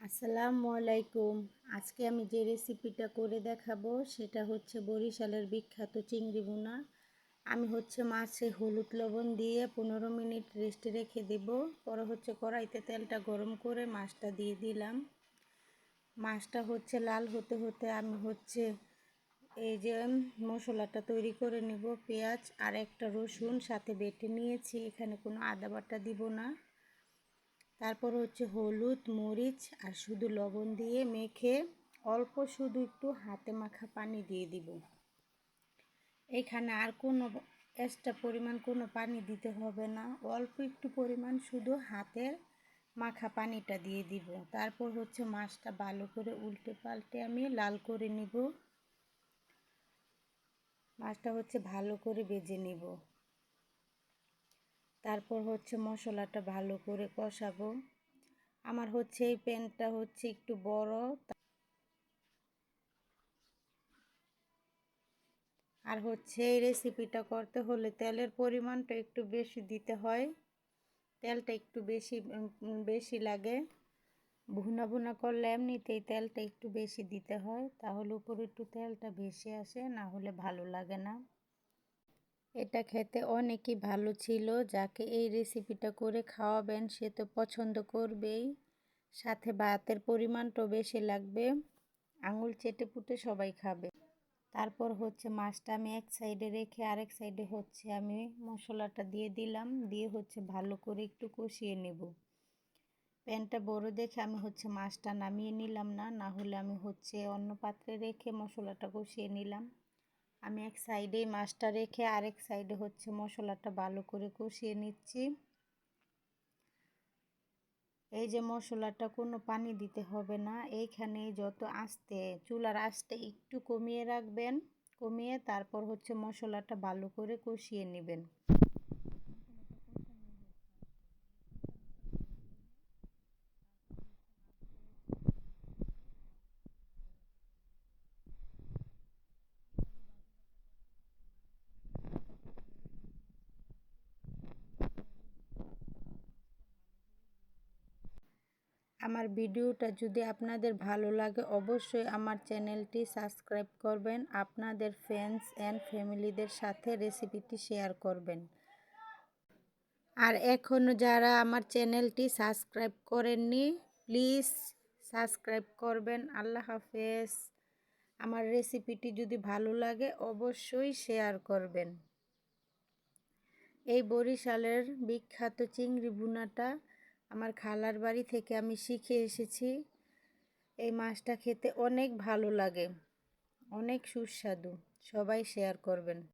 আসসালামু আলাইকুম। আজকে আমি যে রেসিপিটা করে দেখাবো সেটা হচ্ছে বরিশালের বিখ্যাত চিংড়ি ভুনা। আমি মাছে হলুদ লবণ দিয়ে 15 মিনিট রেস্টে রেখে দেব। পরে কড়াইতে তেলটা গরম করে মাছটা দিয়ে দিলাম। মাছটা লাল হতে হতে আমি এই যে মশলাটা তৈরি করে নেব। পেঁয়াজ আর একটা রসুন সাথে বেটে নিয়েছি, এখানে কোনো আদা বাটা দিব না। তারপর হলুদ মরিচ আর শুধু লবণ দিয়ে মেখে অল্প শুধু একটু হাতে মাখা পানি দিয়ে দিব। এখানে আর কোনো এক্সট্রা পরিমাণ কোনো পানি দিতে হবে না, অল্প একটু পরিমাণ শুধু হাতের মাখা পানিটা দিয়ে দিব। তারপর মাছটা ভালো করে উল্টে পাল্টে আমি লাল করে নিব। মাছটা ভালো করে ভেজে নিব। তারপর মশলাটা ভালো করে কষাবো। আমার এই প্যানটা একটু বড়, আর এই রেসিপিটা করতে হলে তেলের পরিমাণটা একটু বেশি দিতে হয়। তেলটা একটু বেশি লাগে। ভুনা ভুনা করলে এমনিতেই তেলটা একটু বেশি দিতে হয়, তাহলে উপরে একটু তেলটা বেশি আসে, না হলে ভালো লাগে না। এটা খেতে অনেকই ভালো ছিল। যাকে এই রেসিপিটা করে খাওয়াবেন সে তো পছন্দ করবেই, সাথে ভাতের পরিমাণটাও বেশি লাগবে। আঙুল চেটে পুটে সবাই খাবে। তারপর মাছটা আমি এক সাইডে রেখে আরেক সাইডে আমি মশলাটা দিয়ে দিলাম, দিয়ে ভালো করে একটু কষিয়ে নেব। প্যানটা বড় দেখে আমি মাছটা নামিয়ে নিলাম না, না হলে আমি অন্য পাত্রে রেখে মশলাটা কষিয়ে নিলাম। আমি এক সাইডেই মাছটা রেখে আরেক সাইডে মশলাটা ভালো করে কষিয়ে নিচ্ছি। এই যে মশলাটা কোনো পানি দিতে হবে না, এইখানে যত আস্তে চুলার আঁচটা একটু কমিয়ে রাখবেন, কমিয়ে তারপর মশলাটা ভালো করে কষিয়ে নেবেন। আমার ভিডিওটা যদি আপনাদের ভালো লাগে অবশ্যই আমার চ্যানেলটি সাবস্ক্রাইব করবেন, আপনাদের ফ্রেন্ডস অ্যান্ড ফ্যামিলিদের সাথে রেসিপিটি শেয়ার করবেন। আর এখনও যারা আমার চ্যানেলটি সাবস্ক্রাইব করেননি প্লিজ সাবস্ক্রাইব করবেন। আল্লাহ হাফেজ। আমার রেসিপিটি যদি ভালো লাগে অবশ্যই শেয়ার করবেন। এই বরিশালের বিখ্যাত চিংড়ি ভুনাটা আমার খালার বাড়ি থেকে আমি শিখে এসেছি। এই মাছটা খেতে অনেক ভালো লাগে, অনেক সুস্বাদু। সবাই শেয়ার করবেন।